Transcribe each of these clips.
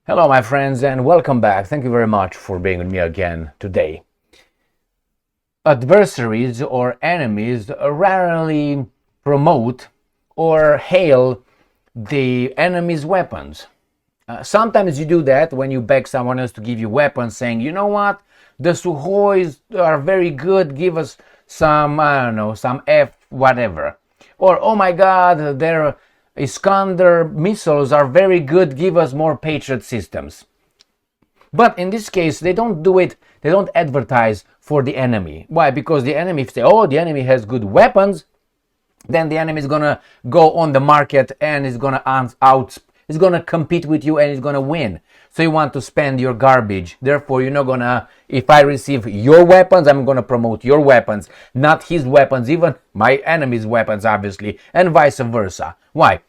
Hello, my friends, and welcome back. Thank you very much for being with me again today. Adversaries or enemies rarely promote or hail the enemy's weapons. Sometimes you do that when you beg someone else to give you weapons, saying, you know what, the Suhois are very good, give us some, I don't know, some F whatever. Or, oh my God, their Iskander missiles are very good, give us more Patriot systems. But in this case, they don't do it, they don't advertise for the enemy. Why? Because the enemy, if they, oh, the enemy has good weapons, then the enemy is gonna go on the market and is gonna compete with you and is gonna win. So you want to spend your garbage. Therefore, you're not gonna, if I receive your weapons, I'm gonna promote your weapons, not his weapons, even my enemy's weapons, obviously, and vice versa. Why?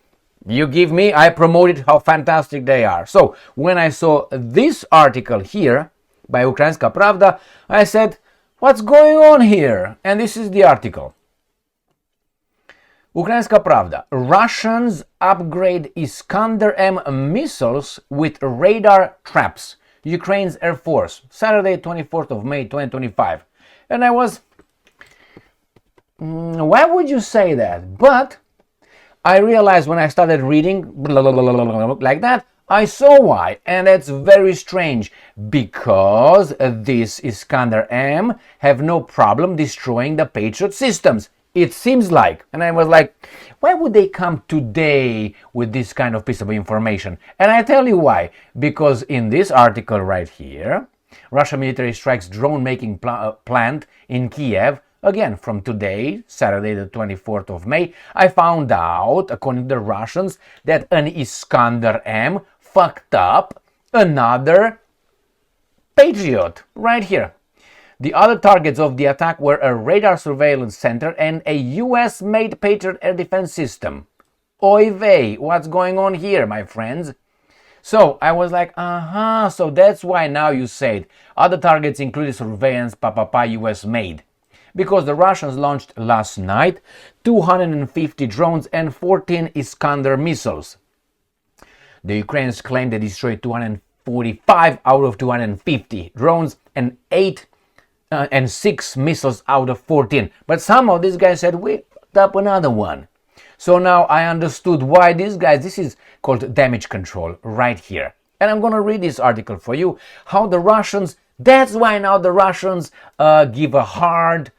You give me, I promoted how fantastic they are. So when I saw this article here by Ukrainska Pravda, I said, what's going on here? And this is the article. Ukrainska Pravda. Russians upgrade Iskander-M missiles with radar traps. Ukraine's Air Force. Saturday, 24th of May, 2025. And I was, why would you say that? But I realized when I started reading like that, I saw why. And that's very strange. Because this Iskander-M have no problem destroying the Patriot systems. It seems like. And I was like, why would they come today with this kind of piece of information? And I tell you why. Because in this article right here, Russian military strikes drone-making plant in Kiev. Again, from today, Saturday the 24th of May, I found out, according to the Russians, that an Iskander-M fucked up another Patriot right here. The other targets of the attack were a radar surveillance center and a US-made Patriot air defense system. Oy vey, what's going on here, my friends? So I was like, so that's why now you said other targets included surveillance US-made. Because the Russians launched last night 250 drones and 14 Iskander missiles. The Ukrainians claimed they destroyed 245 out of 250 drones and 6 missiles out of 14. But somehow these guys said, we fucked up another one. So now I understood why these guys, this is called damage control right here. And I'm going to read this article for you, how the Russians, that's why now the Russians give a hard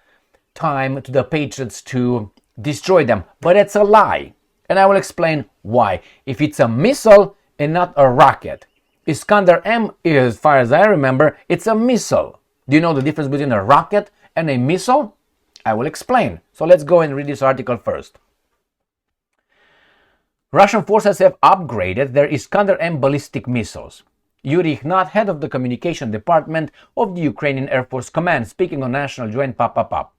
time to the Patriots to destroy them. But it's a lie. And I will explain why. If it's a missile and not a rocket. Iskander-M, as far as I remember, it's a missile. Do you know the difference between a rocket and a missile? I will explain. So let's go and read this article first. Russian forces have upgraded their Iskander-M ballistic missiles. Yuri Ikhnat, head of the communication department of the Ukrainian Air Force Command, speaking on National Joint Pop.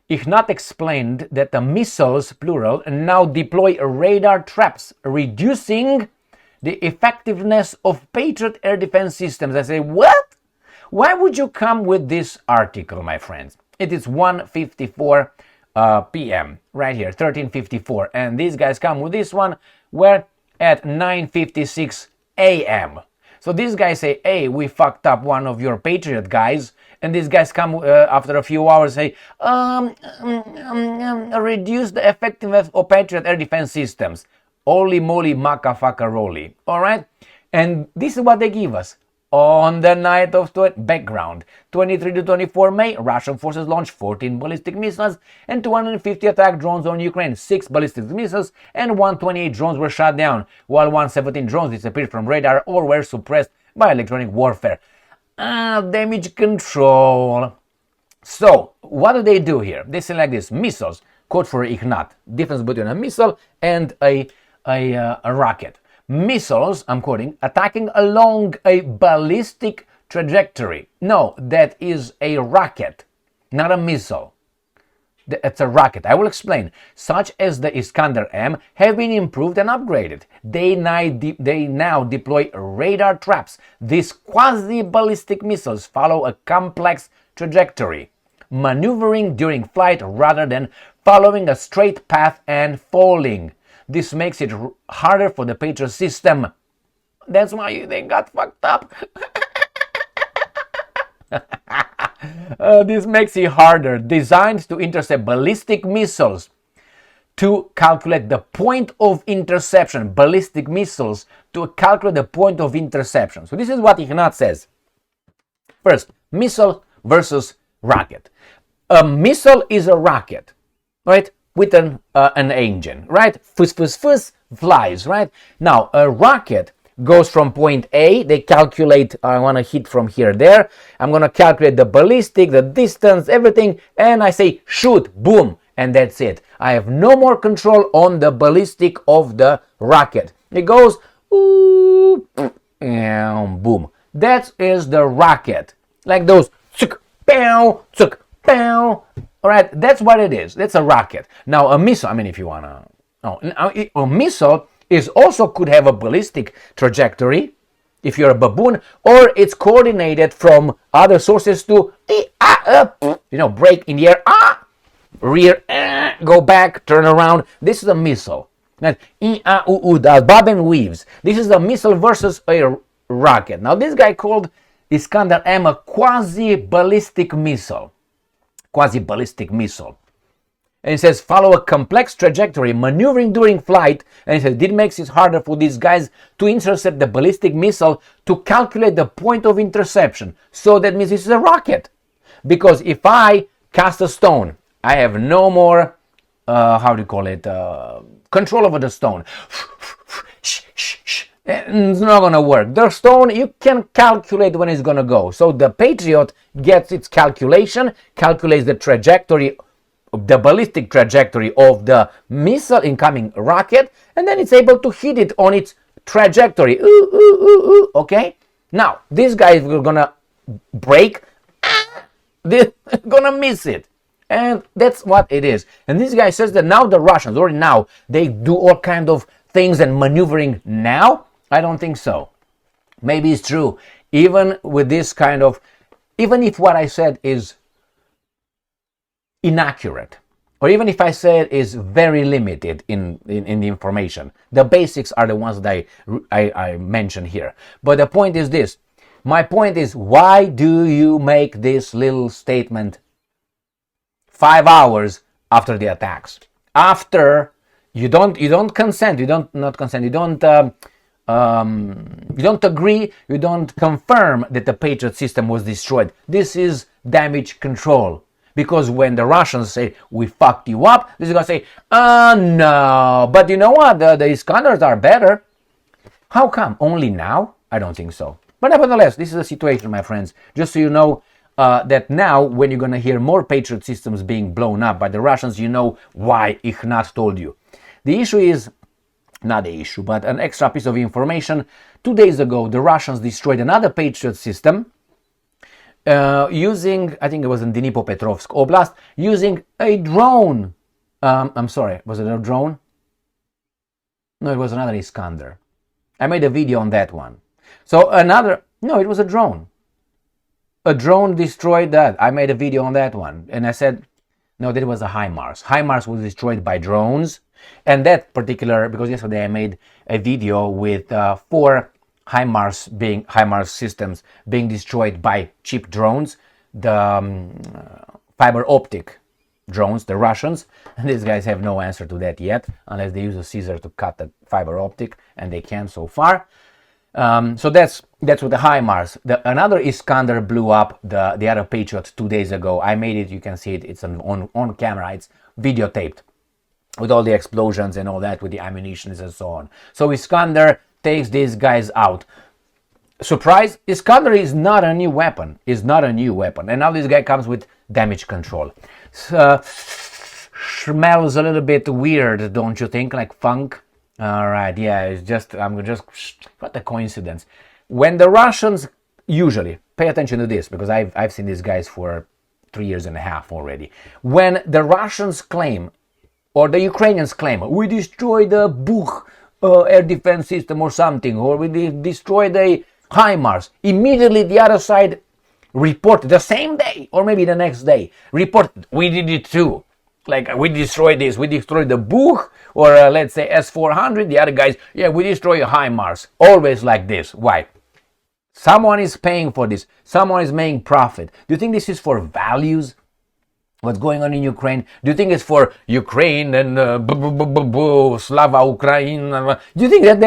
Ikhnat explained that the missiles, plural, now deploy radar traps, reducing the effectiveness of Patriot air defense systems. I say, what? Why would you come with this article, my friends? It is 1:54 p.m. right here, 13:54, and these guys come with this one. We're at 9:56 a.m. So these guys say, hey, we fucked up one of your Patriot guys, and these guys come after a few hours say, reduce the effectiveness of Patriot air defense systems. Holy moly, maca fucka rolly. All right, and this is what they give us. On the night of background, 23 to 24 May, Russian forces launched 14 ballistic missiles and 250 attack drones on Ukraine. 6 ballistic missiles and 128 drones were shot down, while 117 drones disappeared from radar or were suppressed by electronic warfare. Damage control. So, what do they do here? They say like this, missiles, quote for Ikhnat, difference between a missile and a rocket. Missiles, I'm quoting, attacking along a ballistic trajectory. No, that is a rocket, not a missile. It's a rocket. I will explain. Such as the Iskander-M have been improved and upgraded. They now deploy radar traps. These quasi-ballistic missiles follow a complex trajectory, maneuvering during flight rather than following a straight path and falling. This makes it harder for the Patriot system. That's why they got fucked up. This makes it harder. Designed to intercept ballistic missiles to calculate the point of interception. Ballistic missiles to calculate the point of interception. So this is what Ignat says. First, missile versus rocket. A missile is a rocket, right? With an engine, right? Fuzz, fuzz, fuzz, flies, right? Now, a rocket goes from point A, they calculate, I want to hit from here there, I'm going to calculate the ballistic, the distance, everything, and I say shoot, boom, and that's it. I have no more control on the ballistic of the rocket. It goes, ooh, and boom. That is the rocket. Like those, tsuk, pow, tsuk, pow. All right, that's what it is. That's a rocket. Now, a missile, I mean, if you want to, a missile is also could have a ballistic trajectory if you're a baboon, or it's coordinated from other sources to break in the air, rear, go back, turn around. This is a missile. The bob and weaves. This is a missile versus a rocket. Now this guy called Iskander-M a quasi-ballistic missile. And it says, follow a complex trajectory, maneuvering during flight. And it says, it makes it harder for these guys to intercept the ballistic missile to calculate the point of interception. So that means this is a rocket. Because if I cast a stone, I have no more, control over the stone. It's not going to work. The stone, you can calculate when it's going to go. So the Patriot gets its calculation, calculates the trajectory, the ballistic trajectory of the missile incoming rocket, and then it's able to hit it on its trajectory. Okay? Now, this guy is gonna break, they're gonna miss it. And that's what it is. And this guy says that now the Russians, already now, they do all kind of things and maneuvering now? I don't think so. Maybe it's true. Even with this kind of, even if what I said is inaccurate, or even if I said is very limited in the information, the basics are the ones that I mentioned here. But the point is this. My point is, why do you make this little statement 5 hours after the attacks? After you don't consent, you don't agree, you don't confirm that the Patriot system was destroyed. This is damage control. Because when the Russians say, we fucked you up, this is going to say, no, but you know what, the Iskanders are better. How come? Only now? I don't think so. But nevertheless, this is the situation, my friends. Just so you know that now, when you're going to hear more Patriot systems being blown up by the Russians, you know why Ignat told you. The issue is, not the issue, but an extra piece of information. 2 days ago, the Russians destroyed another Patriot system, using, I think it was in Dnipropetrovsk Oblast, using a drone. I'm sorry, was it a drone? No, it was another Iskander. I made a video on that one. So no, it was a drone. A drone destroyed that. I made a video on that one. And I said, no, that was a HIMARS. HIMARS was destroyed by drones. And that particular, because yesterday I made a video with 4 HIMARS systems being destroyed by cheap drones, the fiber optic drones, the Russians. And these guys have no answer to that yet, unless they use a scissor to cut the fiber optic, and they can so far. So that's with the HIMARS. Another Iskander blew up the other Patriot 2 days ago. I made it, you can see it, it's on camera, it's videotaped with all the explosions and all that, with the ammunitions and so on. So Iskander takes these guys out. Surprise, Iskander is not a new weapon. And now this guy comes with damage control. Smells a little bit weird, don't you think? Like funk? Alright, yeah, it's just, what a coincidence. When the Russians, usually, pay attention to this, because I've seen these guys for 3.5 years already. When the Russians claim, or the Ukrainians claim, we destroyed the Bukh air defense system or something, or we destroyed the HIMARS, immediately the other side reported the same day, or maybe the next day, reported, we did it too. Like we destroyed this, we destroyed the Bukh, or let's say S-400. The other guys, yeah, we destroy HIMARS. Always like this. Why? Someone is paying for this. Someone is making profit. Do you think this is for values? What's going on in Ukraine? Do you think it's for Ukraine and Slava Ukraine? Do you think that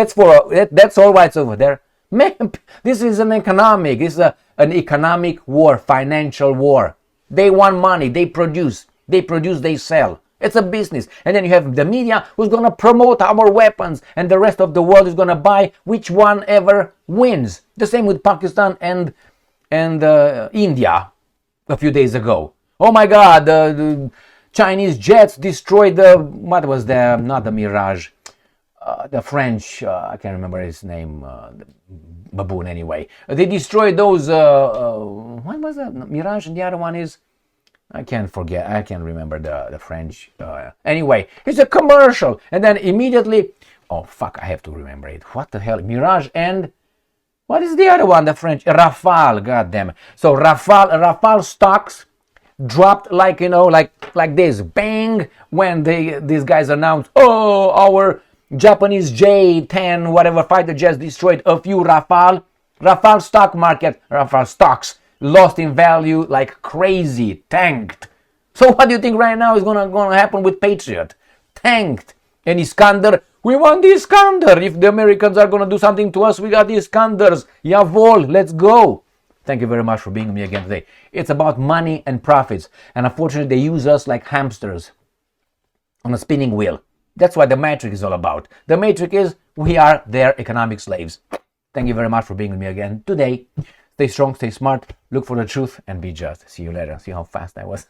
that's all right over there? Man, this is an economic war, financial war. They want money. They produce, they sell. It's a business. And then you have the media who's going to promote our weapons, and the rest of the world is going to buy which one ever wins. The same with Pakistan and India a few days ago. Oh my God, the Chinese jets destroyed not the Mirage, the French, I can't remember his name, the baboon anyway. They destroyed those, what was that, Mirage, and the other one is, I can't remember the French. Anyway, it's a commercial. And then immediately, oh fuck, I have to remember it. What the hell? Mirage and, what is the other one? The French, Rafale, goddamn. So Rafale stocks dropped like this, bang, when these guys announced, oh, our Japanese J-10 whatever fighter jets destroyed a few Rafale stock market, Rafale stocks lost in value like crazy, tanked. So what do you think right now is gonna happen with Patriot? Tanked. And Iskander, we want the Iskander. If the Americans are gonna do something to us, we got the Iskanders. Yavol, let's go. Thank you very much for being with me again today. It's about money and profits. And unfortunately, they use us like hamsters on a spinning wheel. That's what the Matrix is all about. The Matrix is we are their economic slaves. Thank you very much for being with me again today. Stay strong, stay smart, look for the truth, and be just. See you later. See how fast I was.